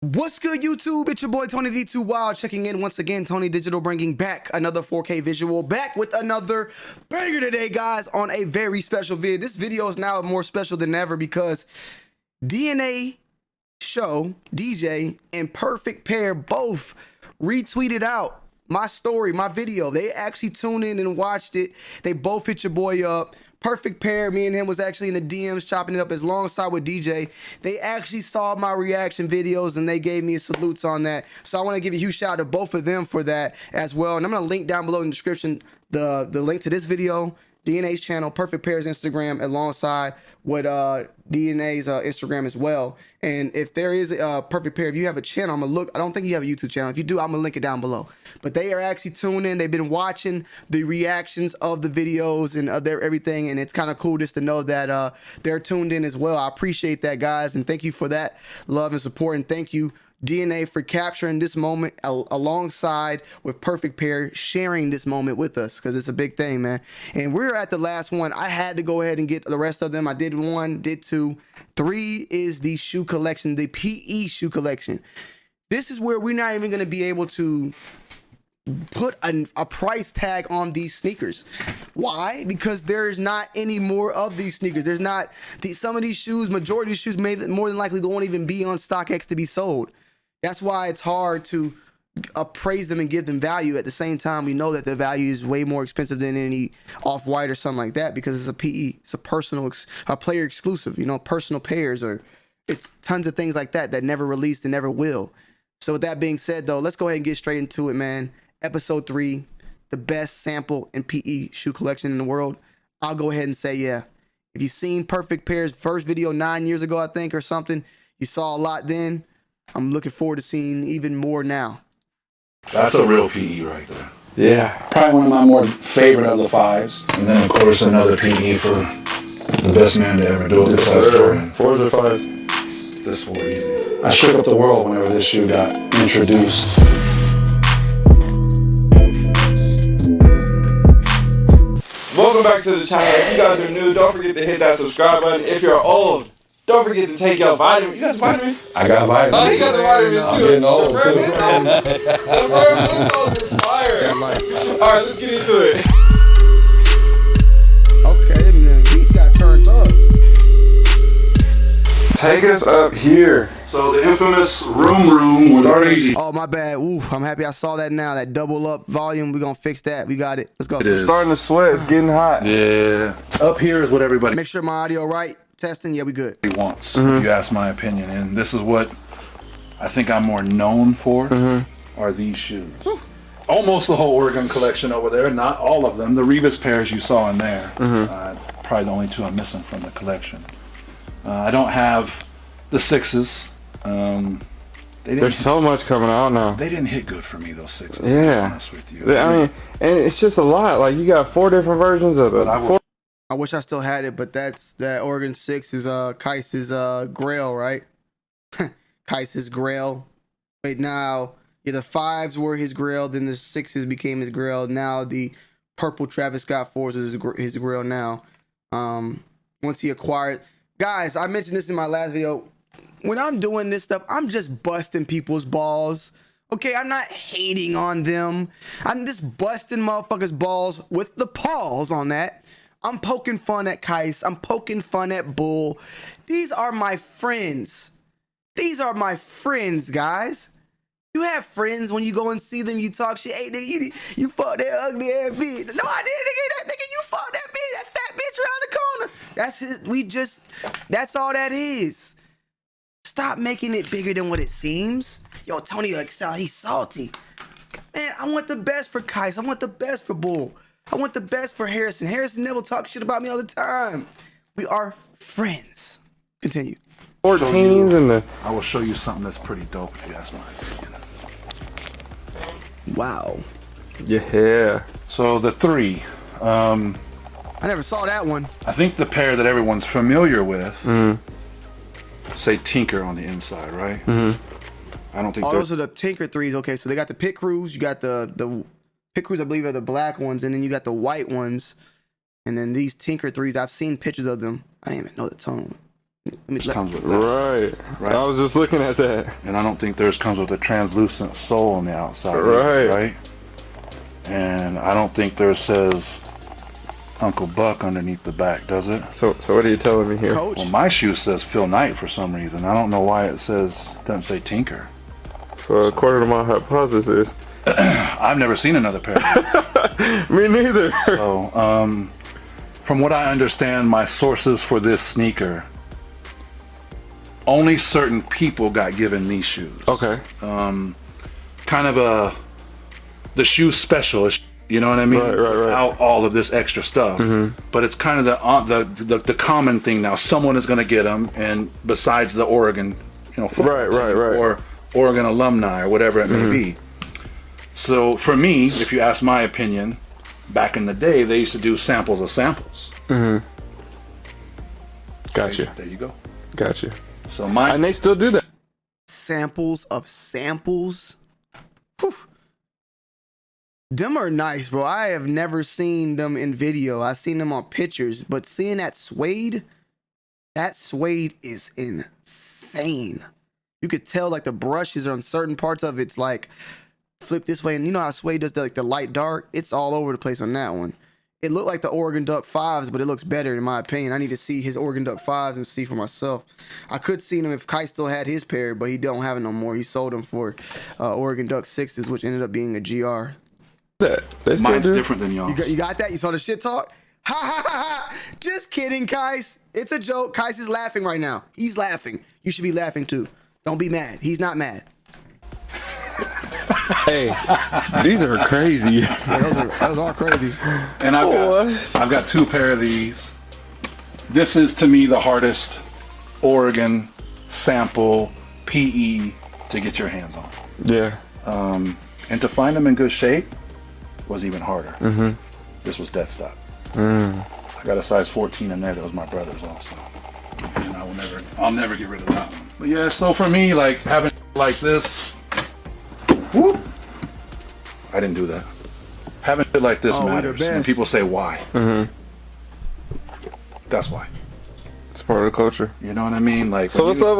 What's good, YouTube? It's your boy Tony D2 Wild checking in once again. Tony Digital bringing back another 4K visual, back with another banger today, guys, on a very special video. This video is now more special than ever because DNA Show, DJ, and Perfect Pair both retweeted out my story, my video. They actually tuned in and watched it. They both hit your boy up. Perfect Pair, me and him was actually in the DMs chopping it up as alongside with DJ. They actually saw my reaction videos and they gave me a salutes on that. So I want to give a huge shout out to both of them for that as well. And I'm going to link down below in the description the link to this video, DNA's channel, Perfect Pair's Instagram, alongside with DNA's Instagram as well. And if there is a Perfect Pair, if you have a channel, I'm gonna look. I don't think you have a YouTube channel. If you do, I'm gonna link it down below. But they are actually tuned in. They've been watching the reactions of the videos and of their everything, and it's kind of cool just to know that they're tuned in as well. I appreciate that, guys, and thank you for that love and support. And thank you, DNA, for capturing this moment alongside with Perfect Pair, sharing this moment with us, because it's a big thing, man. And we're at the last one. I had to go ahead and get the rest of them. I did one, did two. 3 is the shoe collection, the PE shoe collection. This is where we're not even going to be able to put a price tag on these sneakers. Why? Because there's not any more of these sneakers. There's not some of these shoes, majority of shoes, more than likely won't even be on StockX to be sold. That's why it's hard to appraise them and give them value. At the same time, we know that the value is way more expensive than any Off-White or something like that, because it's a PE. It's a personal, a player exclusive, you know, personal pairs, or it's tons of things like that that never released and never will. So with that being said, though, let's go ahead and get straight into it, man. Episode 3, the best sample and PE shoe collection in the world. I'll go ahead and say, yeah. If you've seen Perfect Pair's first video 9 years ago, I think, or something, you saw a lot then. I'm looking forward to seeing even more now. That's a real PE right there. Yeah. Probably one of my more favorite of the 5s. And then, of course, another PE for the best man to ever do it besides Jordan. 4s or 5s? This 4 easy. I shook up the world whenever this shoe got introduced. Welcome back to the channel. If you guys are new, don't forget to hit that subscribe button. If you're old, don't forget to take your vitamins. You got some vitamins? I got vitamins. Oh, he got the vitamins too. I'm getting old, the too. Verb is fire. Alright, let's get into it. Okay, man, these got turned up. Take us up here. So the infamous room was already... Oh, my bad. Oof, I'm happy I saw that now. That double up volume, we're going to fix that. We got it. Let's go. It is. Starting to sweat. It's getting hot. Yeah. Up here is what everybody Make sure my audio right. Testing. Yeah, we good. wants, if you ask my opinion. And this is what I think I'm more known for, are these shoes. Almost the whole Oregon collection over there. Not all of them. The Revis pairs you saw in there. Probably the only 2 I'm missing from the collection. I don't have the 6s. There's so much coming out now. They didn't hit good for me, those 6s. Yeah. To be honest with you. I mean, and it's just a lot. Like, you got 4 different versions of it. I wish I still had it, but that Oregon 6 is Kais's Grail, right? Kais's Grail. But now, yeah, the 5s were his Grail, then the 6s became his Grail. Now the purple Travis Scott 4s is his Grail now. Once he acquired... Guys, I mentioned this in my last video. When I'm doing this stuff, I'm just busting people's balls. Okay, I'm not hating on them. I'm just busting motherfuckers' balls with the paws on that. I'm poking fun at Kais. I'm poking fun at Bull. These are my friends. These are my friends, guys. You have friends when you go and see them, you talk shit. Hey, nigga, you fuck that ugly ass bitch. No, I didn't, nigga, you fuck that bitch, that fat bitch around the corner. That's all that is. Stop making it bigger than what it seems. Yo, Tony, like, he's salty. Man, I want the best for Kais. I want the best for Bull. I want the best for Harrison. Harrison never talks shit about me all the time. We are friends. Continue. 14s and the... I will show you something that's pretty dope if you ask my opinion. Wow. Yeah. So the 3. I never saw that one. I think the pair that everyone's familiar with, say Tinker on the inside, right? I don't think those are the Tinker 3s. Okay, so they got the Pit Crews. You got the Pit Crews, I believe, are the black ones, and then you got the white ones. And then these Tinker 3s, I've seen pictures of them. I didn't even know the tone. Which comes with that. Right. I was just looking at that. And I don't think theirs comes with a translucent sole on the outside. Right. Right. And I don't think theirs says Uncle Buck underneath the back, does it? So what are you telling me here? Coach. Well, my shoe says Phil Knight for some reason. I don't know why it doesn't say Tinker. So according to my hypothesis, I've never seen another pair of these. me neither. So, from what I understand, my sources for this sneaker, only certain people got given these shoes. Okay. Kind of the shoe specialist, you know what I mean? Right. Without all of this extra stuff. But it's kind of the common thing now. Someone is going to get them, and besides the Oregon, football team or Oregon alumni or whatever it may be. So for me, if you ask my opinion, back in the day, they used to do samples of samples. Gotcha. There you go. Gotcha. So and they still do that. Samples of samples. Whew. Them are nice, bro. I have never seen them in video. I've seen them on pictures, but seeing that suede is insane. You could tell like the brushes on certain parts of it's like flip this way, and you know how suede does the light dark? It's all over the place on that one. It looked like the Oregon Duck 5s, but it looks better in my opinion. I need to see his Oregon Duck 5s and see for myself. I could see him if Kite still had his pair, but he don't have it no more. He sold them for Oregon Duck 6s, which ended up being a GR. Mine's different than y'all. You got that? You saw the shit talk? Ha ha ha ha! Just kidding, Kais. It's a joke. Kais is laughing right now. He's laughing. You should be laughing too. Don't be mad. He's not mad. Hey, these are crazy. Yeah, those are crazy. And I've got two pair of these. This is to me the hardest Oregon sample PE to get your hands on. Yeah. And to find them in good shape was even harder. This was dead stock. I got a size 14 in there. That was my brother's also. And I'll never get rid of that one. But yeah, so for me, like having like this, whoop, I didn't do that. Having shit like this matters. And people say why. That's why. It's part of the culture. You know what I mean? Like. So what's up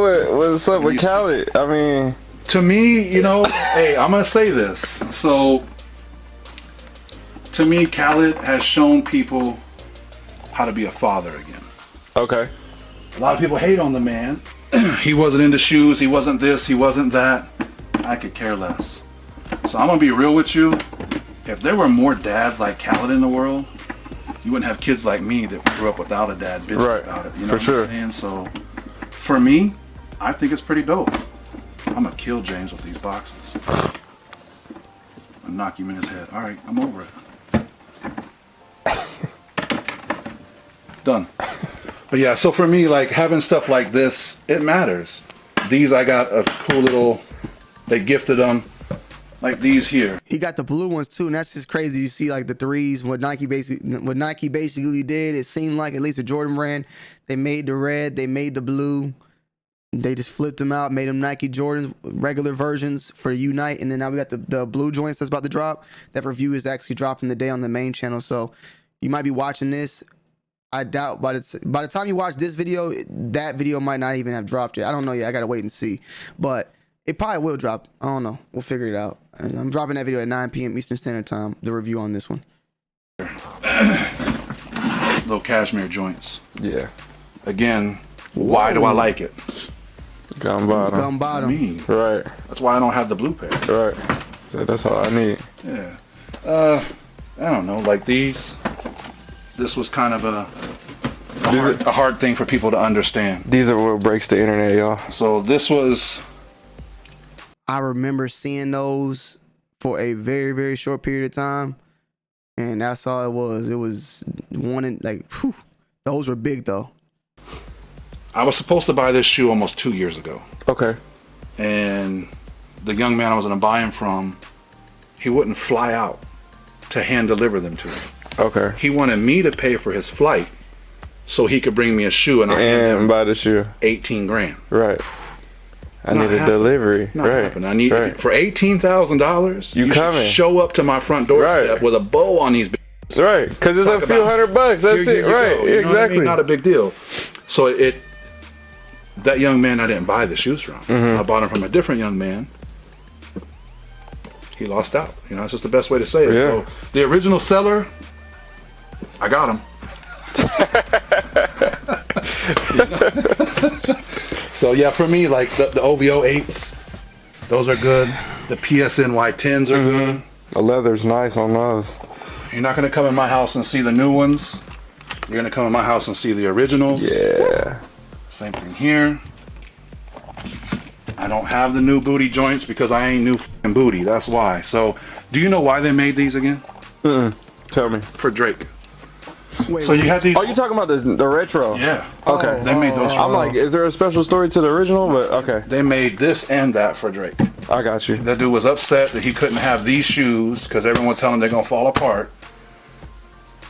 with Khaled? I mean, to me, hey, I'm gonna say this. So, to me, Khaled has shown people how to be a father again. Okay. A lot of people hate on the man. He wasn't into shoes. He wasn't this. He wasn't that. I could care less. So I'm gonna be real with you. If there were more dads like Khaled in the world, you wouldn't have kids like me that grew up without a dad bitching about it. You know for sure. And so, for me, I think it's pretty dope. I'm gonna kill James with these boxes. I'll knock him in his head. All right, I'm over it. Done. But yeah, so for me, like having stuff like this, it matters. These I got a cool little. They gifted them, like these here. He got the blue ones too, and that's just crazy. You see, like the threes. What Nike basically did, it seemed like at least the Jordan brand, they made the red, they made the blue. They just flipped them out, made them Nike Jordans, regular versions for Unite, and then now we got the blue joints that's about to drop. That review is actually dropping today on the main channel, so you might be watching this. I doubt by the time you watch this video, that video might not even have dropped yet. I don't know yet. I gotta wait and see, but it probably will drop. I don't know. We'll figure it out. I'm dropping that video at 9 p.m. Eastern Standard Time. The review on this one. Little cashmere joints. Yeah. Again, why do I like it? Gum bottom. Gum bottom. Me. Right. That's why I don't have the blue pair. Right. So that's all I need. Yeah. I don't know. Like these. This was kind of a hard thing for people to understand. These are what breaks the internet, y'all. So this was. I remember seeing those for a very, very short period of time, and that's all it was. It was one in like, whew, those were big though. I was supposed to buy this shoe almost 2 years ago. Okay. And the young man I was going to buy them from, he wouldn't fly out to hand deliver them to me. Okay. He wanted me to pay for his flight so he could bring me a shoe and buy the shoe. 18 grand. Right. I need a delivery. Not right. happening. I need for $18,000. You coming? Show up to my front doorstep with a bow on these. Right, because it's a few $100. That's it. Right, You know exactly. what I mean? Not a big deal. So that young man I didn't buy the shoes from. I bought them from a different young man. He lost out. You know, that's just the best way to say it. Yeah. So the original seller, I got him. So yeah, for me, like the OVO 8s, those are good. The PSNY 10s are good. The leather's nice on those. You're not gonna come in my house and see the new ones. You're gonna come in my house and see the originals. Yeah. Same thing here. I don't have the new booty joints because I ain't new f***ing booty. That's why. So, do you know why they made these again? Tell me. For Drake. Wait, So you had these. Oh, you talking about the retro? Yeah. Okay. They made those. I'm like, is there a special story to the original? But okay, They made this and that for Drake. I got you. That dude was upset that he couldn't have these shoes because everyone's telling him they're gonna fall apart.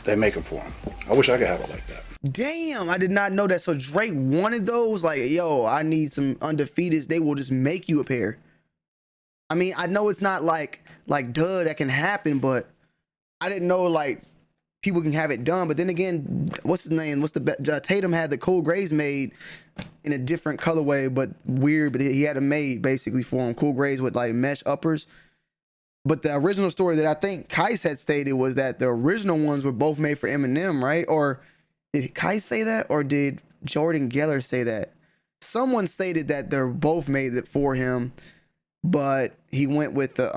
They make them for him. I wish I could have it like that. damn, I did not know that. So Drake wanted those. Like, yo, I need some undefeateds. They will just make you a pair. I mean, I know it's not like duh, that can happen, but I didn't know like people can have it done. But then again, what's his name? Tatum had the Cool Grays made in a different colorway, but weird. But he had them made basically for him. Cool Grays with like mesh uppers. But the original story that I think Kais had stated was that the original ones were both made for Eminem, right? Or did Kais say that, or did Jordan Geller say that? Someone stated that they're both made for him, but he went with the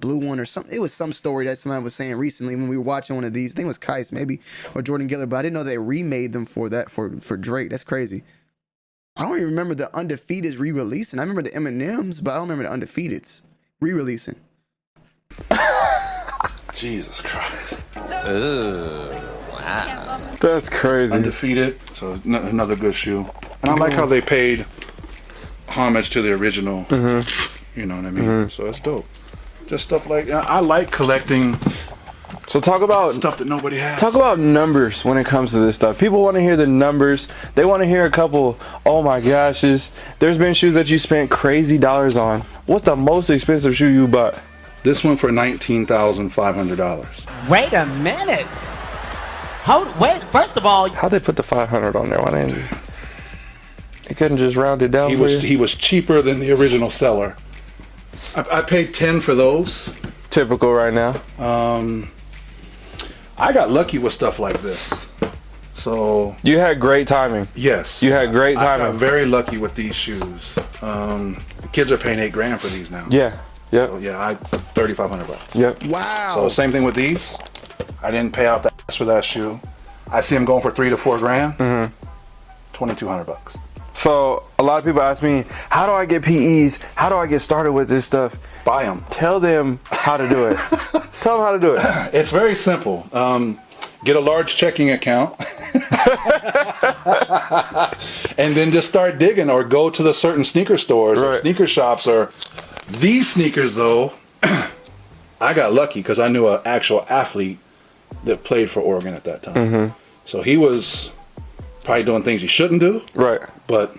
blue one or something. It was some story that somebody was saying recently when we were watching one of these. I think it was Kais maybe, or Jordan Geller, but I didn't know they remade them for that for Drake. That's crazy. I don't even remember the Undefeateds re-releasing. I remember the Eminems, but I don't remember the Undefeateds re-releasing. Jesus Christ. That's crazy. Undefeated. So another good shoe. And I like how they paid homage to the original. You know what I mean? So it's dope. Just stuff like I like collecting So talk about stuff that nobody has. Talk about numbers when it comes to this stuff. People want to hear the numbers. They want to hear a couple, oh my goshes. There's been shoes that you spent crazy dollars on. What's the most expensive shoe you bought? This one for $19,500. Wait a minute. Wait, first of all, How'd they put the 500 on there? Why didn't you? He couldn't just round it down He for was you? he was cheaper than the original seller. I paid 10 for those. Typical right now. I got lucky with stuff like this. So You had great timing. yes, You had great I got timing. very lucky with these shoes. The kids are paying $8,000 for these now. Yeah. Yep. So yeah, I $3,500. Yep. Wow. So same thing with these. I didn't pay out the ass for that shoe. I see them going for $3,000 to $4,000. $2,200. So a lot of people ask me, how do I get PEs? How do I get started with this stuff? Buy them. Tell them how to do it. Tell them how to do it. It's very simple. Get a large checking account. And then just start digging, or go to the certain sneaker stores or Right. sneaker shops. Or these sneakers though, I got lucky because I knew an actual athlete that played for Oregon at that time. So he was probably doing things he shouldn't do, Right. but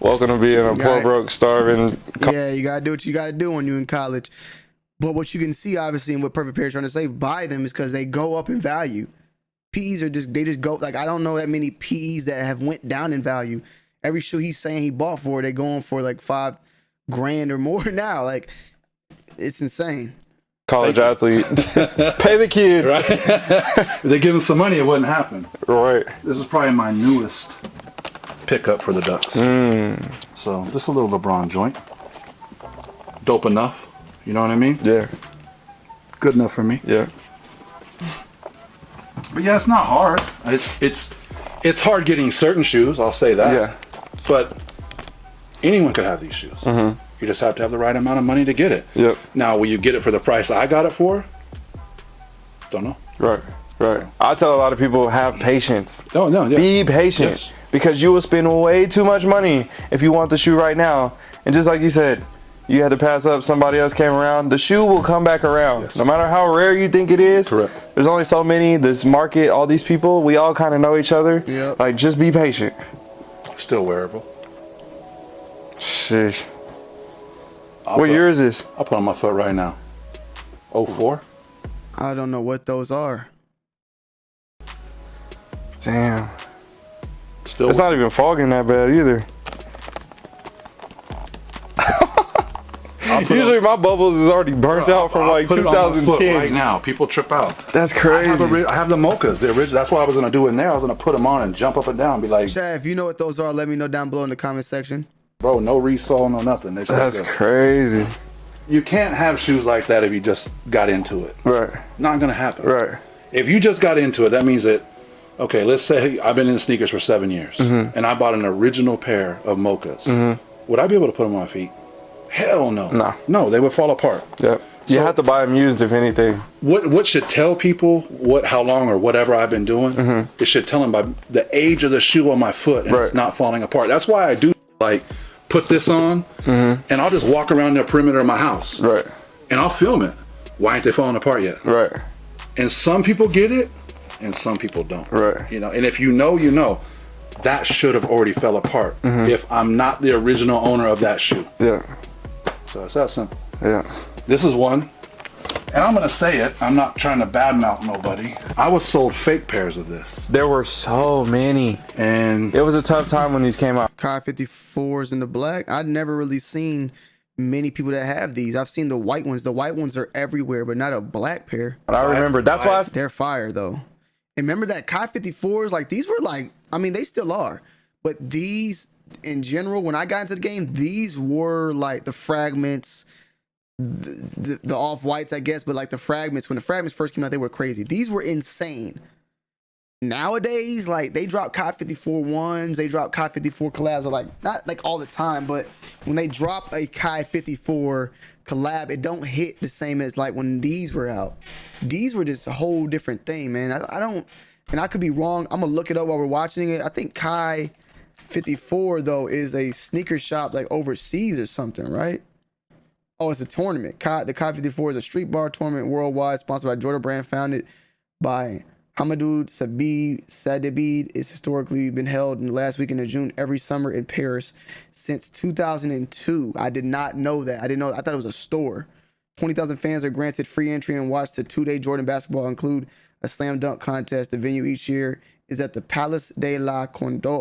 Welcome to being a poor, Right. broke, starving. Yeah, you gotta do what you gotta do when you're in college. But what you can see, obviously, and what Perfect Pair is trying to say, buy them is because they go up in value. PEs are just go, like, I don't know that many PEs that have went down in value. Every shoe he's saying he bought for, they going for like $5,000 or more now. Like, it's insane. College athlete. Pay the kids. right? If they give him some money, it wouldn't happen. Right. This is probably my newest pickup for the Ducks. So just a little LeBron joint. Dope enough. You know what I mean? Yeah. Good enough for me. Yeah. But yeah, it's not hard. It's hard getting certain shoes. I'll say that. Yeah. But anyone could have these shoes. You just have to have the right amount of money to get it. Yep. Now, will you get it for the price I got it for? Don't know. Right. Right. I tell a lot of people, have patience. Oh no. Yeah. Be patient. Yes. Because you will spend way too much money if you want the shoe right now. And just like you said, you had to pass up, somebody else came around. The shoe will come back around. Yes. No matter how rare you think it is. Correct. There's only so many, this market, all these people, we all kind of know each other. Yep. Like, just be patient. Still wearable. Sheesh. I'll What put- year is this? I'll put on my foot right now. 04. I don't know what those are. Damn. Still, It's not even fogging that bad either. Usually my bubbles is already burnt out from like put it on my foot 2010. right now. People trip out. That's I crazy. have the mochas, the original. That's what I was gonna do in there. I was gonna put them on and jump up and down, and be like, Chad, if you know what those are, let me know down below in the comment section. bro, no resole, no nothing. They That's crazy. You can't have shoes like that if you just got into it. Right. Not gonna happen. Right. If you just got into it, that means that, okay, let's say I've been in sneakers for 7 years, and I bought an original pair of mochas. Would I be able to put them on my feet? Hell no. Nah. No, they would fall apart. Yep. You So- have to buy them used if anything. What should tell people how long or whatever I've been doing? It should tell them by the age of the shoe on my foot, and it's Right. not falling apart. That's why I do like put this on, and I'll just walk around the perimeter of my house, Right. and I'll film it. Why ain't they falling apart yet? Right. And some people get it, and some people don't. Right. You know, and if you know, you know. That should have already fell apart if I'm not the original owner of that shoe. Yeah. So it's that simple. Yeah. This is one, and I'm gonna say it. I'm not trying to badmouth nobody. I was sold fake pairs of this, There were so many. and It was a tough time when these came out. Kai 54s in the black. I've never really seen many people that have these. I've seen the white ones. The white ones are everywhere, but not a black pair. And I remember that's why They're fire though. And remember that Kai 54s, like these were like, I mean, they still are, but these in general, when I got into the game, these were like the fragments, the off whites, I guess, but like the fragments, when the fragments first came out, they were crazy. These were insane. Nowadays, like they drop Kai 54 ones, they drop Kai 54 collabs, or like not like all the time, but when they drop a Kai 54 collab, it don't hit the same as like when these were out. These were just a whole different thing, man. I don't, and I could be wrong. I'm gonna look it up while we're watching it. I think Kai 54 though is a sneaker shop like overseas or something, right? Oh, it's a tournament. The Kai 54 is a street bar tournament worldwide, sponsored by Jordan Brand, founded by Hamadou Sadibid. Is historically been held in the last weekend of June every summer in Paris since 2002. I did not know that. I didn't know. I thought it was a store. 20,000 fans are granted free entry and watch the two-day Jordan basketball, include a slam dunk contest. The venue each year is at the Palace de la Concorde.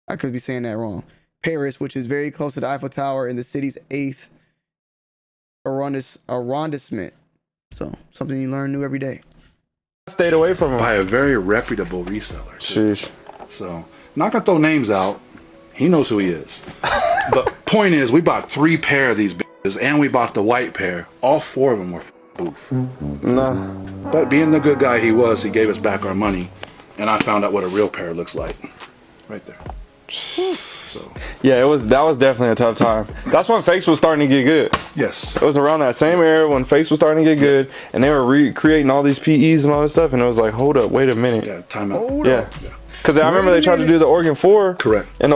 I could be saying that wrong. Paris, which is very close to the Eiffel Tower in the city's 8th arrondissement. So something you learn new every day. I stayed away from them. by a very reputable reseller, too. Sheesh. So not gonna throw names out. He knows who he is. But point is, we bought 3 pair of these bitches, and we bought the white pair. All 4 of them were boof. No. But being the good guy he was, he gave us back our money, and I found out what a real pair looks like. Right there. So Yeah, that was definitely a tough time. That's when fakes was starting to get good. yes. It was around that same era when fakes was starting to get good, and they were recreating all these PEs and all this stuff, and it was like, hold up, wait a minute. Yeah, time out. Hold Yeah. up. Because I remember they tried to do the Oregon 4. Correct. And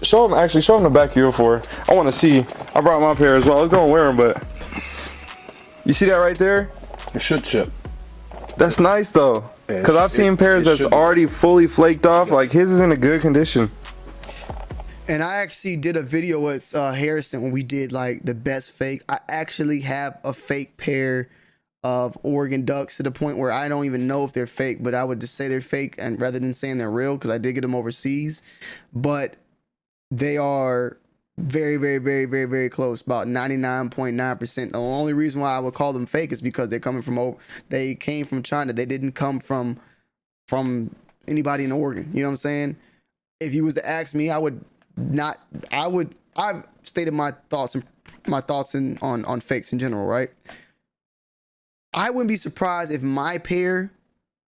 show them the back of your 4. I want to see. I brought my pair as well. I was going to wear them, but you see that right there? It should ship. That's nice though. Yeah, Because I've seen pairs that's should be. already fully flaked off. Like his is in a good condition. And I actually did a video with Harrison when we did like the best fake. I actually have a fake pair of Oregon Ducks to the point where I don't even know if they're fake, but I would just say they're fake and rather than saying they're real, because I did get them overseas. But they are very, very, very, very, very close, about 99.9%. The only reason why I would call them fake is because they came from China. They didn't come from anybody in Oregon. You know what I'm saying? If you was to ask me, I've stated my thoughts on fakes in general, right? I wouldn't be surprised if my pair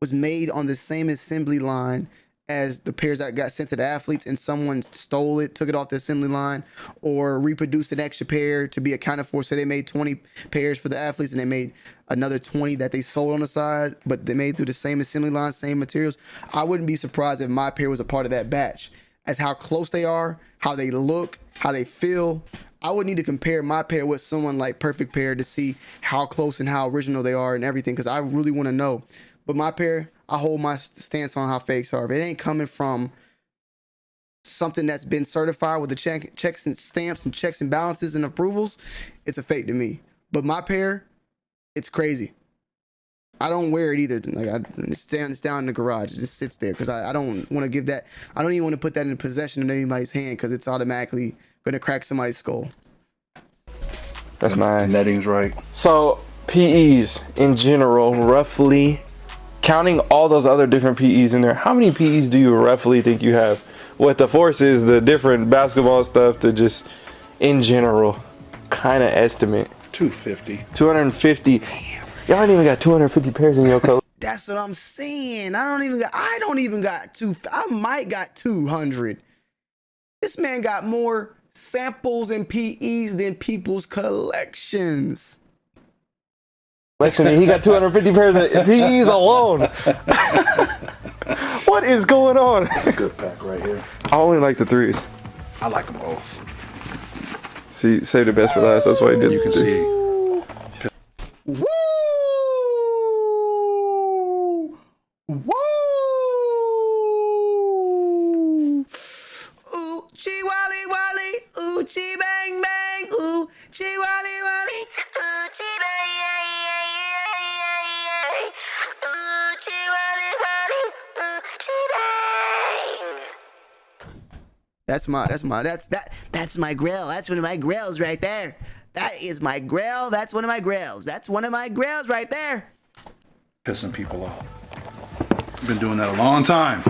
was made on the same assembly line as the pairs that got sent to the athletes and someone stole it, took it off the assembly line, or reproduced an extra pair to be accounted for. So they made 20 pairs for the athletes and they made another 20 that they sold on the side, but they made through the same assembly line, same materials. I wouldn't be surprised if my pair was a part of that batch. As how close they are, how they look, how they feel. I would need to compare my pair with someone like Perfect Pair to see how close and how original they are and everything, because I really want to know. But my pair, I hold my stance on how fakes are. If it ain't coming from something that's been certified with the checks and stamps and checks and balances and approvals, it's a fake to me. But my pair, it's crazy. I don't wear it either. Like it's down in the garage. It just sits there because I don't want to give that. I don't even want to put that in possession of anybody's hand because it's automatically gonna crack somebody's skull. That's nice. Netting's right. So PEs in general, roughly, counting all those other different PEs in there, how many PEs do you roughly think you have? With the forces, the different basketball stuff, to just in general, kind of estimate. 250. 250. Y'all ain't even got 250 pairs in your color. That's what I'm saying. I don't even got two. I might got 200. This man got more samples and PEs than people's collections. He got 250 pairs of PEs alone. What is going on? It's a good pack right here. I only like the threes. I like them both. See, save the best for last. That's why I did. You can see. Woo! Woo! Ooh, chee wally wally, ooh chee bang bang, ooh chee wally wally, ooh chee bang, ooh chee wally wally, ooh chee bang. That's my grill. That's one of my grills right there. That is my grill. That's one of my grills. That's one of my grills right there. Pissing people off. Been doing that a long time.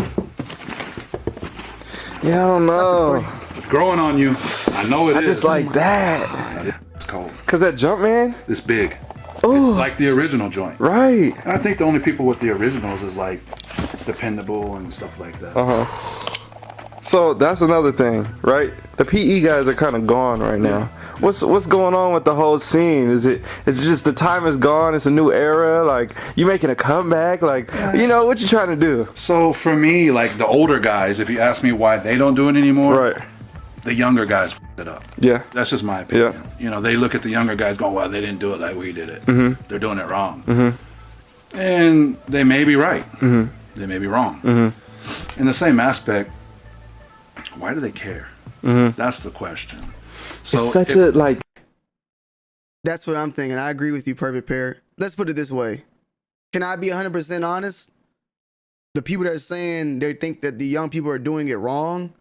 Yeah, I don't know. It's growing on you. I know it I is. just like that. It's cold. Cause that jump, man. It's big. Ooh. It's like the original joint. Right. And I think the only people with the originals is like dependable and stuff like that. So that's another thing, right? The PE guys are kind of gone right now. What's going on with the whole scene? Is it just the time is gone? It's a new era. Like you making a comeback? Like what you trying to do? So for me, like the older guys, if you ask me why they don't do it anymore, Right. the younger guys f***ed it up. Yeah. That's just my opinion. Yeah. They look at the younger guys going, well, they didn't do it like we did it. Mm-hmm. They're doing it wrong. Mm-hmm. And they may be right. Mm-hmm. They may be wrong. Mm-hmm. In the same aspect, why do they care? Mm-hmm. That's the question. So It's such a like. That's what I'm thinking. I agree with you, Perfect Pair. Let's put it this way. Can I be 100% honest? The people that are saying they think that the young people are doing it wrong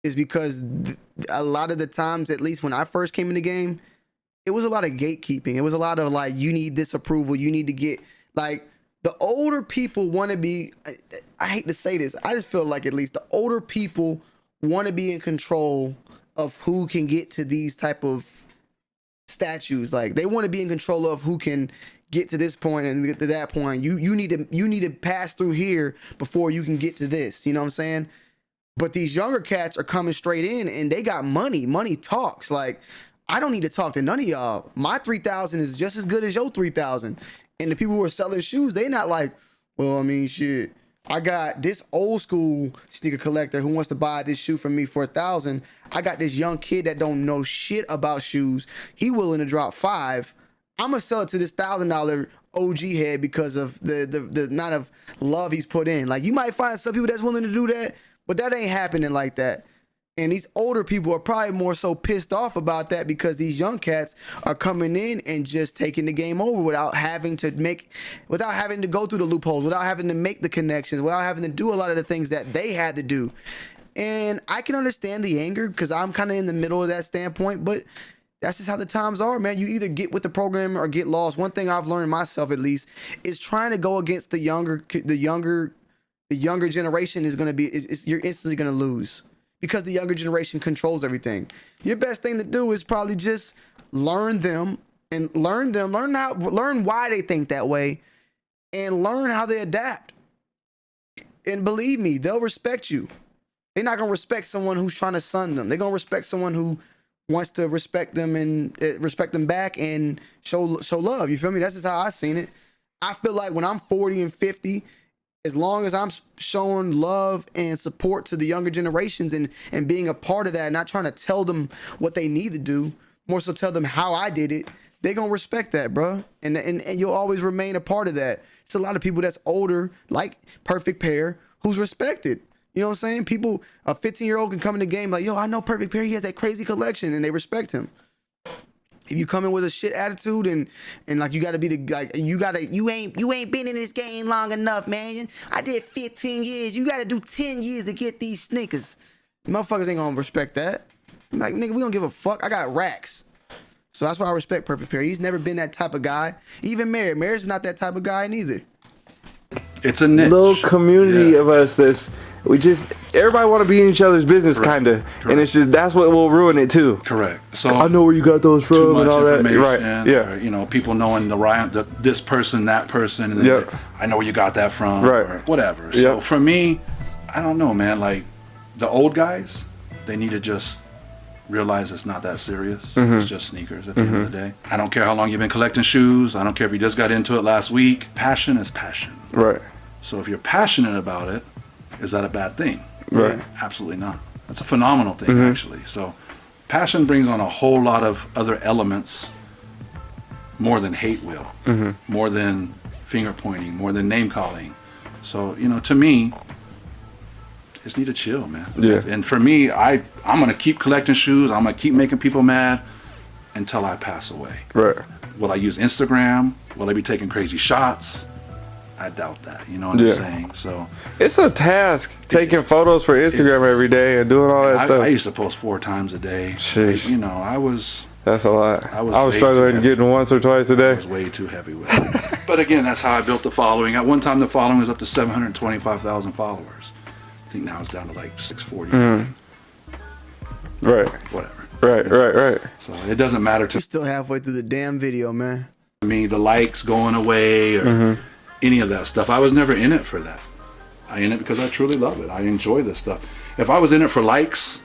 is because a lot of the times, at least when I first came in the game, it was a lot of gatekeeping. It was a lot of like, you need this approval. You need to get like the older people want to be, I hate to say this. I just feel like at least the older people want to be in control of who can get to these type of statues. Like they want to be in control of who can get to this point and get to that point. You need to pass through here before you can get to this. You know what I'm saying? But these younger cats are coming straight in and they got money. Money talks. Like I don't need to talk to none of y'all. My 3,000 is just as good as your 3,000. And the people who are selling shoes, they not like, well, I mean, shit. I got this old school sneaker collector who wants to buy this shoe from me for 1,000. I got this young kid that don't know shit about shoes. He willing to drop $5. I'm gonna sell it to this $1,000 OG head because of the amount of love he's put in. Like you might find some people that's willing to do that, but that ain't happening like that. And these older people are probably more so pissed off about that because these young cats are coming in and just taking the game over without having to go through the loopholes, without having to make the connections, without having to do a lot of the things that they had to do. And I can understand the anger because I'm kind of in the middle of that standpoint, but that's just how the times are, man. You either get with the program or get lost. One thing I've learned myself, at least, is trying to go against the younger generation you're instantly going to lose. Because the younger generation controls everything. Your best thing to do is probably just learn them, learn why they think that way, and learn how they adapt. And believe me, they'll respect you. They're not gonna respect someone who's trying to sun them. They're gonna respect someone who wants to respect them and respect them back and show love. You feel me? That's just how I seen it. I feel like when I'm 40 and 50. As long as I'm showing love and support to the younger generations and being a part of that, not trying to tell them what they need to do, more so tell them how I did it, they're going to respect that, bro. And you'll always remain a part of that. It's a lot of people that's older, like Perfect Pair, who's respected. You know what I'm saying? People, a 15-year-old can come in the game like, yo, I know Perfect Pair. He has that crazy collection, and they respect him. If you come in with a shit attitude and like you gotta be the like you ain't been in this game long enough, man. I did 15 years. You gotta do 10 years to get these sneakers. Motherfuckers ain't gonna respect that. I'm like, nigga, we don't give a fuck. I got racks. So that's why I respect Perfect Pair. He's never been that type of guy. Even Mary's not that type of guy neither. It's a niche. Little community of us everybody want to be in each other's business, kind of, and it's just that's what will ruin it too. Correct. So I know where you got those too from much and all that. information, Right? Yeah. Or, you know, people knowing this person, that person, and then Yep. I know where you got that from, Right. or whatever. So Yep. for me, I don't know, man. Like the old guys, they need to just realize it's not that serious. Mm-hmm. It's just sneakers at the end of the day. I don't care how long you've been collecting shoes. I don't care if you just got into it last week. Passion is passion. Right. So if you're passionate about it, is that a bad thing? Right. Absolutely not. That's a phenomenal thing, actually. So passion brings on a whole lot of other elements more than hate will, more than finger pointing, more than name calling. So, you know, to me, just need to chill, man. Yeah. And for me, I'm going to keep collecting shoes. I'm going to keep making people mad until I pass away. Right. Will I use Instagram? Will I be taking crazy shots? I doubt that. You know what I'm saying? So It's a task taking photos for Instagram every day and doing all that stuff. I used to post 4 times a day. Sheesh. You know, That's a lot. I was I was way struggling too getting once or twice a I day. was way too heavy with it. But again, that's how I built the following. At one time, the following was up to 725,000 followers. I think now it's down to like 640. Right. Whatever. Right. So it doesn't matter You're to still halfway through the damn video, man. me the likes going away or any of that stuff. I was never in it for that. I'm in it because I truly love it. I enjoy this stuff. If I was in it for likes,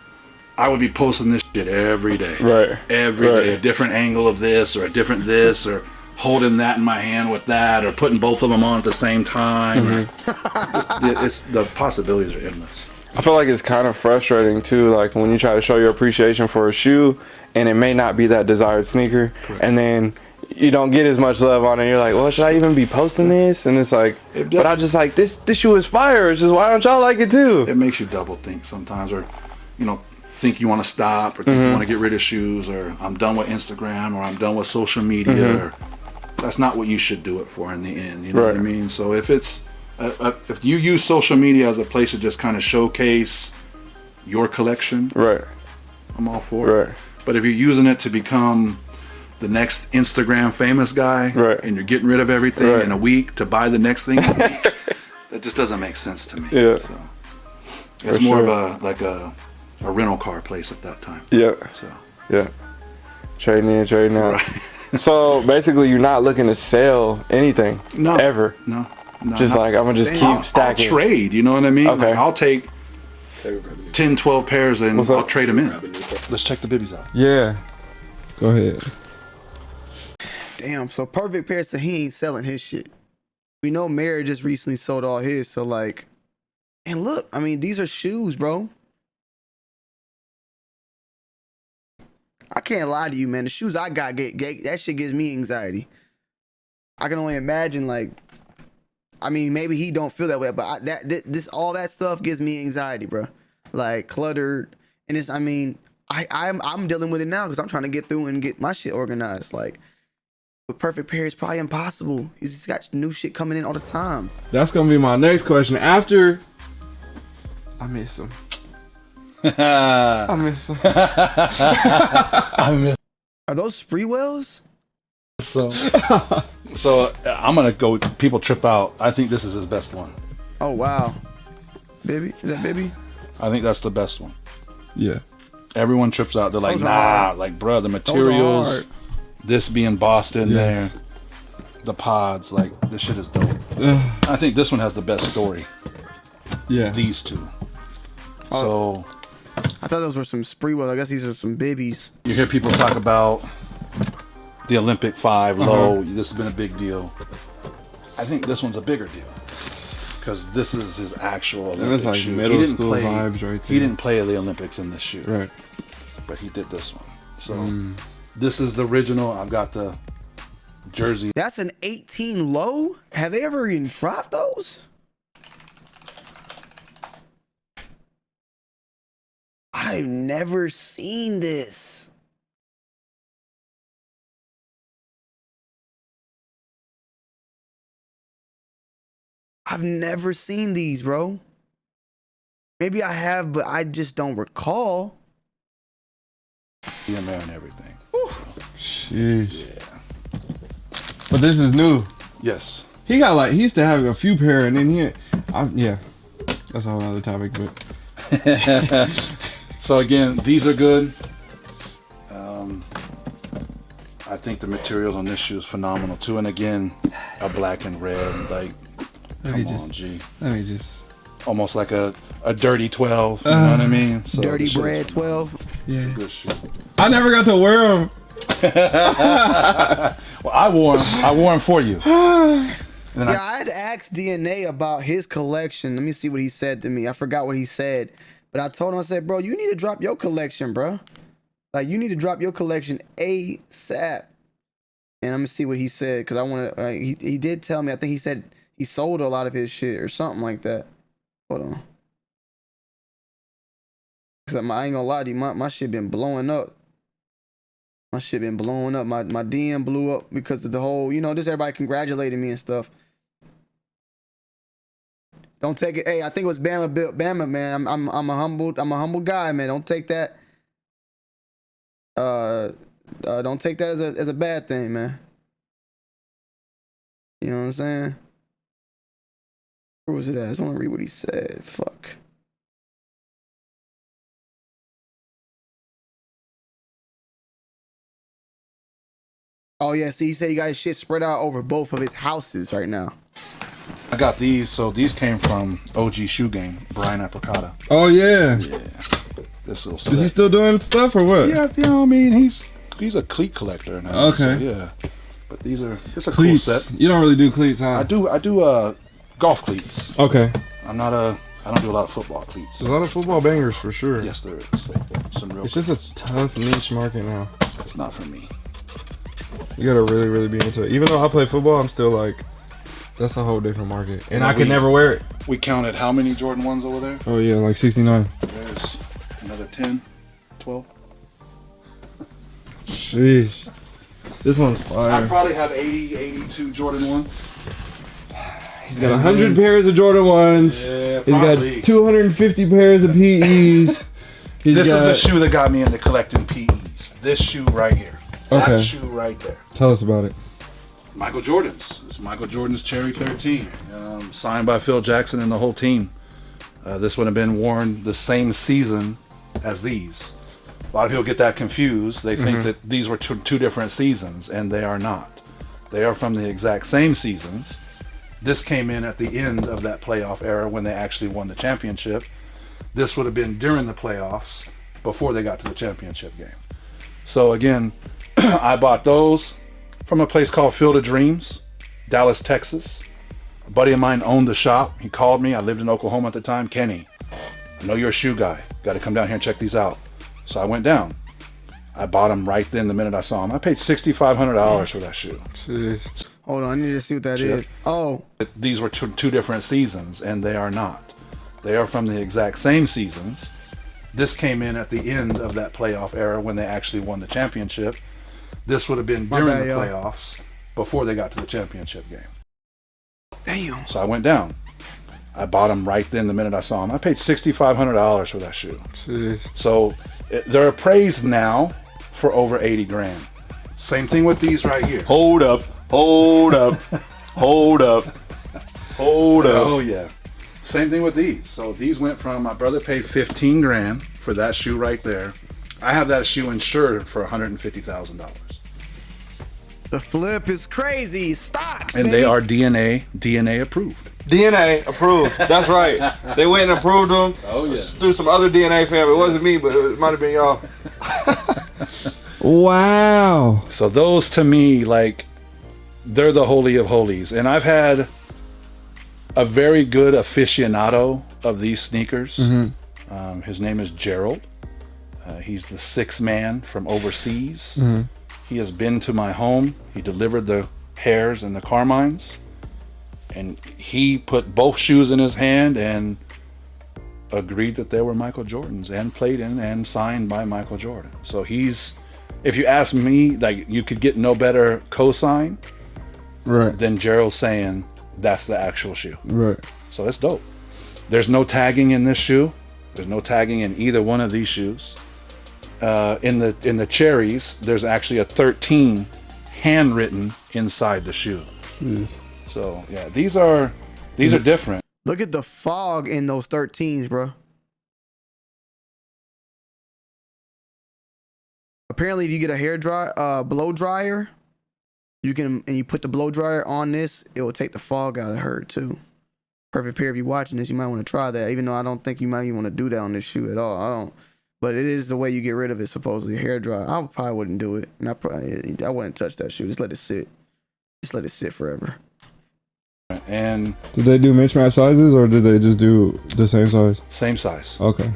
I would be posting this shit every day. Right. Every day, a different angle of this or a different this or holding that in my hand with that or putting both of them on at the same time. It's the possibilities are endless. I feel like it's kind of frustrating too, like when you try to show your appreciation for a shoe and it may not be that desired sneaker, and then you don't get as much love on it. You're like, well, should I even be posting this? And it's like, but I just like this shoe is fire. It's just, why don't y'all like it too? It makes you double think sometimes, or you know, think you want to stop, or think you want to get rid of shoes, or I'm done with Instagram, or I'm done with social media. Or that's not what you should do it for in the end. You know what I mean? So if it's if you use social media as a place to just kind of showcase your collection, Right. I'm all for it. But if you're using it to become the next Instagram famous guy, and you're getting rid of everything in a week to buy the next thing in a week, that just doesn't make sense to me. Yeah. So it's more of a rental car place at that time. Yeah. So Yeah. Trading in, trading out. Right. So basically, you're not looking to sell anything. No. Ever. No. Just like, I'm gonna just keep stacking. I'll trade, you know what I mean? Okay. Like, I'll take 10, 12 pairs and What's up? I'll trade them in. Let's check the bibbies out. Yeah. Go ahead. Damn, so Perfect Pair said he ain't selling his shit. We know Mary just recently sold all his, so like, and look, I mean, these are shoes, bro. I can't lie to you, man. The shoes I got, that shit gives me anxiety. I can only imagine, like, I mean, maybe he don't feel that way, but all that stuff gives me anxiety, bro. Like cluttered, and it's, I mean, I'm dealing with it now because I'm trying to get through and get my shit organized. Like with Perfect Pair, it's probably impossible. He's got new shit coming in all the time. That's gonna be my next question. After I miss him. I miss him. Are those Spreewells? So I'm gonna go. People trip out. I think this is his best one. Oh wow, Baby, is that Baby? I think that's the best one. Yeah. Everyone trips out. They're like, Those are nah, hard. like, bruh, the Those are materials, hard. this being Boston Yes. there, the pods, like, this shit is dope. I think this one has the best story. Yeah. These two. Oh. So I thought those were some Spreewells. I guess these are some Bibbies. you hear people talk about the Olympic 5 low. This has been a big deal. I think this one's a bigger deal because this is his actual Olympic It was like shoe. middle He didn't school play, vibes right He there. didn't play at the Olympics in this shoe, Right. but he did this one. So this is the original. I've got the jersey. That's an 18 low. Have they ever even dropped those? I've never seen this. I've never seen these, bro. Maybe I have, but I just don't recall. Yeah, man, and everything. Sheesh. Yeah. But this is new. Yes. He used to have a few pair, and then yeah, that's a whole other topic. But So again, these are good. I think the materials on this shoe is phenomenal too. And again, a black and red, like, come on, G. Let me just. Almost like a dirty 12. You know what I mean? So Dirty the shoe is bread phenomenal. 12. Yeah. Good shoe. I never got to wear them. Well, I wore him for you. Yeah, I had to ask DNA about his collection. Let me see what he said to me. I forgot what he said, but I told him, I said, bro, you need to drop your collection, bro. Like, you need to drop your collection ASAP. And I'm gonna see what he said, because I want to. He did tell me. I think he said he sold a lot of his shit or something like that. Hold on. Cause I ain't gonna lie to you, my shit been blowing up. My shit been blowing up. My DM blew up because of the whole, just everybody congratulating me and stuff. Don't take it. Hey, I think it was Bama, man. I'm a humble guy, man. Don't take that. Don't take that as a bad thing, man. You know what I'm saying? Where was it at? I just want to read what he said. Fuck. Oh yeah, see, he said he got his shit spread out over both of his houses right now. I got these. So these came from OG Shoe Game, Brian Apricata. Oh yeah. Yeah. This little Is he set. still doing stuff or what? Yeah, I mean, he's a cleat collector now. Okay. So, yeah. But it's a Cleats. cool set. You don't really do cleats, huh? I do golf cleats. Okay. I don't do a lot of football cleats. There's a lot of football bangers for sure. Yes, there is. Some real. It's just a tough niche market now. It's not for me. You gotta really, really be into it. Even though I play football, I'm still like, that's a whole different market. And I could never wear it. We counted how many Jordan 1s over there? Oh yeah, like 69. There's another 10, 12. Sheesh. This one's I fire. probably have 80, 82 Jordan 1s. He's got 100 pairs of Jordan 1s. Yeah, He's probably. got 250 pairs of PEs. This is the shoe that got me into collecting PEs. This shoe right here. That Okay. shoe right there. Tell us about it. Michael Jordan's. It's Michael Jordan's Cherry 13. Signed by Phil Jackson and the whole team. This would have been worn the same season as these. A lot of people get that confused. They think that these were two different seasons, and they are not. They are from the exact same seasons. This came in at the end of that playoff era when they actually won the championship. This would have been during the playoffs before they got to the championship game. So again, I bought those from a place called Field of Dreams, Dallas, Texas. A buddy of mine owned the shop. He called me. I lived in Oklahoma at the time. Kenny, I know you're a shoe guy. Got to come down here and check these out. So I went down. I bought them right then the minute I saw them. I paid $6,500 for that shoe. Jeez. Hold on, I need to see what that is. Oh, These were two different seasons, and they are not. They are from the exact same seasons. This came in at the end of that playoff era when they actually won the championship. This would have been during bad, the yo. playoffs before they got to the championship game. damn. So I went down. I bought them right then the minute I saw them. I paid $6,500 for that shoe. Jeez. So they're appraised now for over 80 grand. Same thing with these right here. Hold up. Hold up. Hold up. Hold up. Oh yeah. Same thing with these. So these went from, my brother paid 15 grand for that shoe right there. I have that shoe insured for $150,000. The flip is crazy. Stocks, And baby. they are DNA approved. DNA approved. That's right. They went and approved them. Oh yeah. Through some other DNA fam. It wasn't me, but it might have been y'all. Wow. So those to me, like, they're the holy of holies. And I've had a very good aficionado of these sneakers. His name is Gerald. He's the sixth man from overseas. He has been to my home. He delivered the hairs and the carmines. And he put both shoes in his hand and agreed that they were Michael Jordan's and played in and signed by Michael Jordan. So he's, if you ask me, like, you could get no better cosign Right. than Gerald saying that's the actual shoe. Right. So it's dope. There's no tagging in this shoe. There's no tagging in either one of these shoes. In the cherries, there's actually a 13 handwritten inside the shoe. So yeah, these are different. Look at the fog in those 13s, bro. Apparently, if you get a blow dryer, and you put the blow dryer on this, it will take the fog out of her too. Perfect pair. If you're watching this, you might want to try that. Even though I don't think you might even want to do that on this shoe at all. I don't. But it is the way you get rid of it. Supposedly, hair dryer. I probably wouldn't do it, and I wouldn't touch that shoe. Just let it sit. Just let it sit forever. And did they do mismatch sizes or did they just do the same size? Same size. Okay.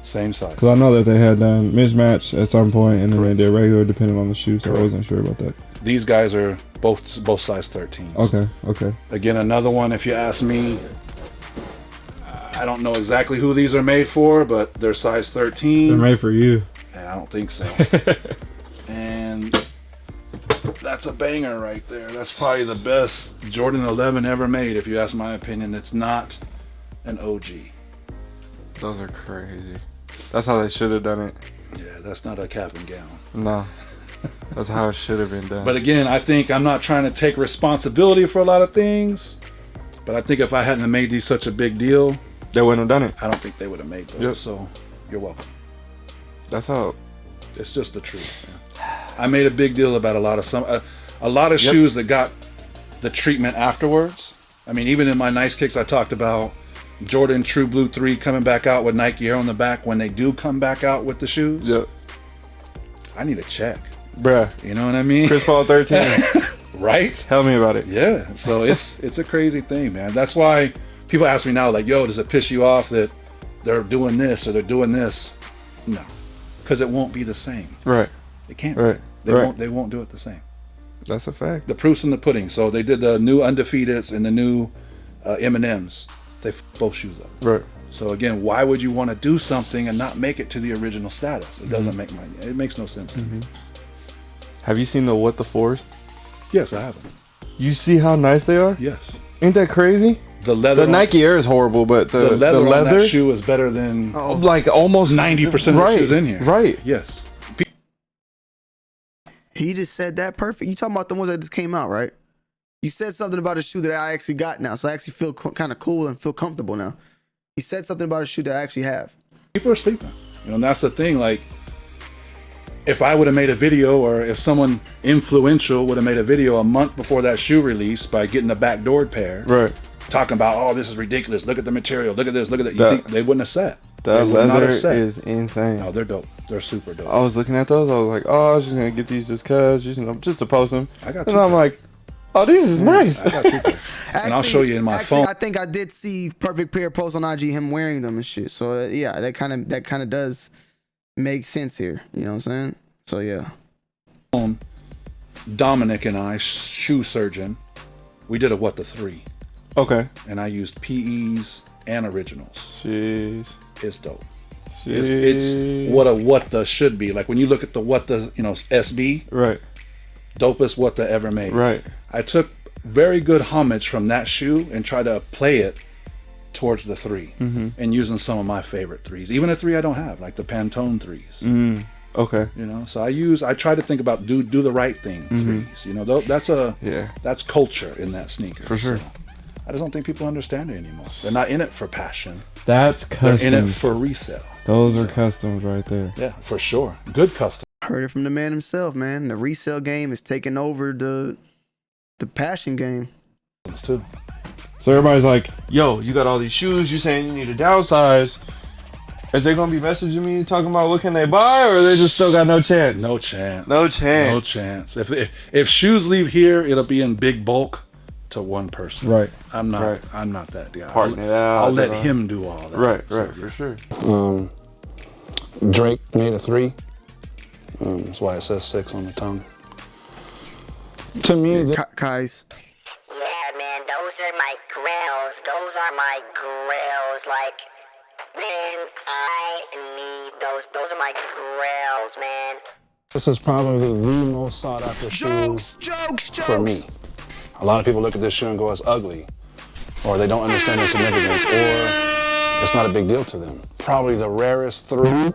Same size. Because I know that they had done mismatch at some point, and then they did regular depending on the shoe. So I wasn't sure about that. These guys are both size 13s. Okay. Okay. Again, another one. If you ask me, I don't know exactly who these are made for, but they're size 13. They're made for you. I don't think so. And that's a banger right there. That's probably the best Jordan 11 ever made, if you ask my opinion. It's not an OG. Those are crazy. That's how they should have done it. Yeah, that's not a cap and gown. No. That's how it should have been done. But again, I think I'm not trying to take responsibility for a lot of things, but I think if I hadn't have made these such a big deal, they wouldn't have done it. I don't think they would have made those. Yep. So you're welcome. That's how. It's just the truth, man. I made a big deal about a lot of shoes that got the treatment afterwards. I mean, even in my Nice Kicks, I talked about Jordan True Blue 3 coming back out with Nike Air on the back. When they do come back out with the shoes, Yep. I need a check. Bruh. You know what I mean? Chris Paul 13. Right? Tell me about it. Yeah. So it's a crazy thing, man. That's why people ask me now, like, yo, does it piss you off that they're doing this or they're doing this? No. Because it won't be the same. Right. It can't. Right. They won't do it the same. That's a fact. The proof's in the pudding. So they did the new Undefeateds and the new M&Ms. They both shoes up. Right. So again, why would you want to do something and not make it to the original status? It doesn't make it makes no sense to me. Have you seen the What the Fours? Yes, I have them. You see how nice they are? Yes. Ain't that crazy? The leather. The Nike Air is horrible, but the leather leather on that shoe is better than like almost 90% of the shoes in here. Right. Yes. He just said that perfect. You talking about the ones that just came out, right? You said something about a shoe that I actually got now, so I actually feel kind of cool and feel comfortable now. He said something about a shoe that I actually have. People are sleeping. You know, and that's the thing. Like, if I would have made a video, or if someone influential would have made a video a month before that shoe release by getting a backdoored pair, right, talking about, oh, this is ridiculous. Look at the material. Look at this. Look at that. You think they wouldn't have said? That leather is insane. No, they're dope. They're super dope. I was looking at those. I was like, oh, I was just gonna get these just cause, just to post them. I got. And I'm like, oh, these is nice. I got two pairs. And I'll show you in my phone. I think I did see Perfect Pair post on IG him wearing them and shit. So yeah, that kind of does make sense here. You know what I'm saying? So yeah. Dominic and I, shoe surgeon, we did a What the 3. Okay. And I used PEs and originals. Jeez. It's dope. It's what the should be. Like when you look at the what the, SB. Right. Dopest what the ever made. Right. I took very good homage from that shoe and tried to play it towards the 3. And using some of my favorite 3s. Even a 3 I don't have, like the Pantone 3s. Okay. So I try to think about do the right thing 3s. That's culture in that sneaker. For sure. So I just don't think people understand it anymore. They're not in it for passion. That's customs. They're in it for resale. Those are customs right there. Yeah, for sure. Good custom. Heard it from the man himself, man. The resale game is taking over the passion game. Too. So everybody's like, yo, you got all these shoes. You saying you need to downsize. Is they gonna be messaging me talking about what can they buy, or they just still got no chance? No chance. No chance. No chance. If shoes leave here, it'll be in big bulk to one person. Right. I'm not. Right. I'm not that guy. Parting it out. I'll let him do all that. Right. So, Right. For sure. Drake made a 3. That's why it says 6 on the tongue. To me, Kai's. Yeah, man, those are my grails. Those are my grails. Like, man, I need those. Those are my grails, man. this is probably the most sought after shoe Jokes. for me. A lot of people look at this shoe and go, it's ugly. or they don't understand the significance, or it's not a big deal to them. Probably the rarest 3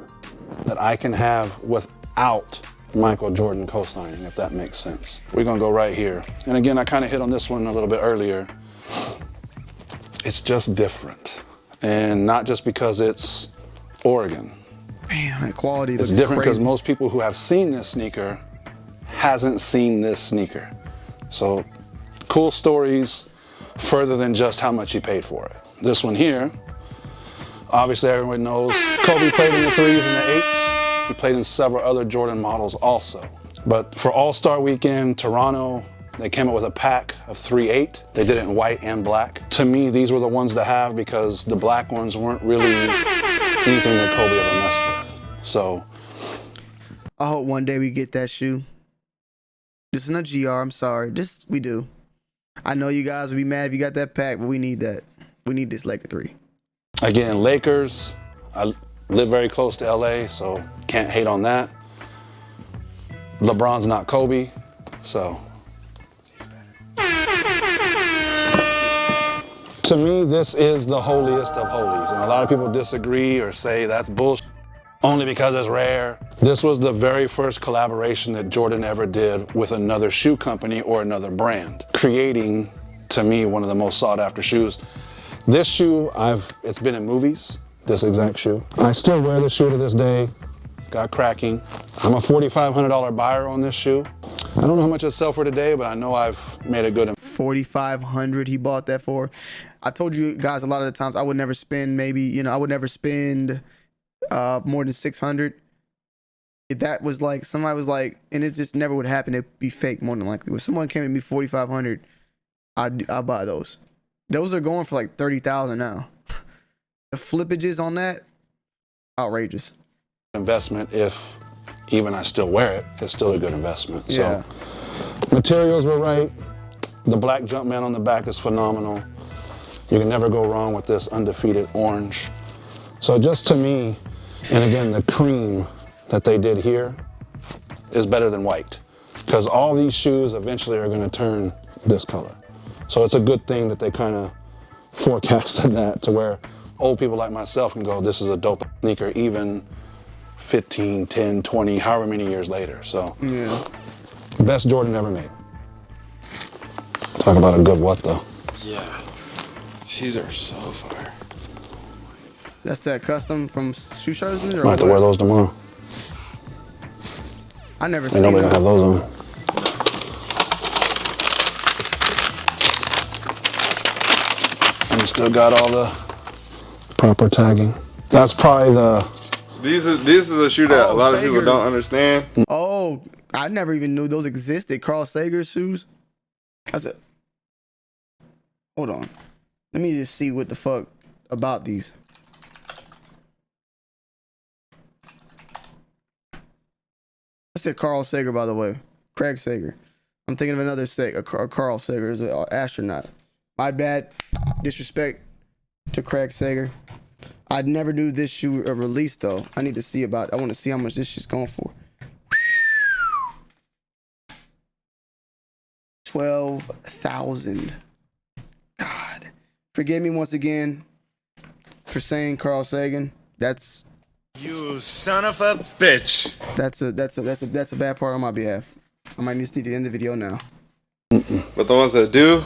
that I can have without Michael Jordan co-signing, if that makes sense. We're gonna go right here. And again, I kind of hit on this one a little bit earlier. It's just different. And not just because it's Oregon. Man, that quality It's looks different because crazy. most people who have seen this sneaker hasn't seen this sneaker. So cool stories further than just how much he paid for it. This one here, obviously everyone knows Kobe played in the 3s and the 8s. He played in several other Jordan models also. But for All-Star Weekend, Toronto, they came up with a pack of 3/8. They did it in white and black. To me, these were the ones to have because the black ones weren't really anything that Kobe ever messed with. So I hope one day we get that shoe. This is not GR, I'm sorry. We do. I know you guys will be mad if you got that pack, but we need that. We need this Laker 3. again, Lakers, I live very close to LA, so can't hate on that. LeBron's not Kobe, so. To me, this is the holiest of holies, and a lot of people disagree or say that's bullshit only because it's rare. This was the very first collaboration that Jordan ever did with another shoe company or another brand, creating, to me, one of the most sought after shoes. This shoe, it's been in movies, this exact shoe. I still wear the shoe to this day, got cracking. I'm a $4,500 buyer on this shoe. I don't know how much it sell for today, but I know I've made a good $4,500 he bought that for. I told you guys a lot of the times I would never spend I would never spend more than 600. If that was like, somebody was like, and it just never would happen, it'd be fake more than likely. If someone came to me 4,500, I'd buy those. Those are going for like 30,000 now. The flippages on that, outrageous. investment. If even I still wear it, it's still a good investment. Yeah. So materials were right. The black Jumpman on the back is phenomenal. You can never go wrong with this undefeated orange. So just to me, and again, the cream that they did here is better than white, because all these shoes eventually are going to turn this color. So it's a good thing that they kind of forecasted that to where old people like myself can go, this is a dope sneaker, even 15, 10, 20, however many years later. So Yeah. best Jordan ever made. Talk about a good what though. Yeah. These are so fire. That's that custom from Shoe Shirts? I might have to wear those tomorrow. I never Ain't seen nobody gonna have them. those on. And it's still got all the proper tagging. That's probably This is a shoe that Oh, a lot of Sager. people don't understand. Oh, I never even knew those existed. Carl Sager shoes. I said, hold on. Let me just see what the fuck about these. I said Carl Sager, by the way. Craig Sager. I'm thinking of another Sager. Carl Sager is an astronaut. My bad. Disrespect to Craig Sager. I never knew this shoe released though. I need to see about. I want to see how much this shit's going for. 12,000. God, forgive me once again for saying Carl Sagan. That's You son of a bitch. that's a bad part on my behalf. I might need to end the video now. But the ones that do,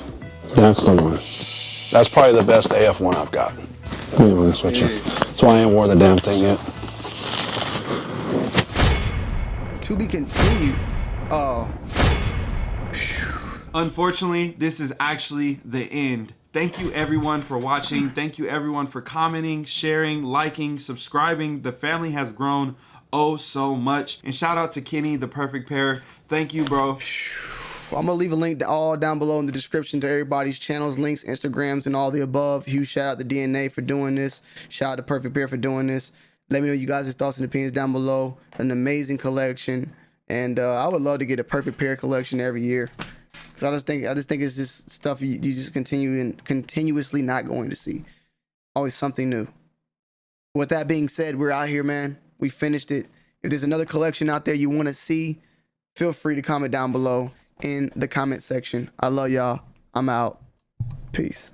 that's the one. That's probably the best AF one I've got. To be honest with you. That's why I ain't wore the damn thing yet. To be continued. Oh. Unfortunately, this is actually the end. Thank you everyone for watching. Thank you everyone for commenting, sharing, liking, subscribing. The family has grown oh so much. And shout out to Kenny, the perfect pair. Thank you, bro. I'm gonna leave a link all down below in the description to everybody's channels, links, Instagrams, and all the above. Huge shout out to DNA for doing this. Shout out to Perfect Pair for doing this. Let me know you guys' thoughts and opinions down below. An amazing collection, and I would love to get a Perfect Pair collection every year. Cause I just think it's just stuff you just continuously not going to see. Always something new. With that being said, we're out here, man. We finished it. If there's another collection out there you want to see, feel free to comment down below in the comment section. I love y'all. I'm out. Peace.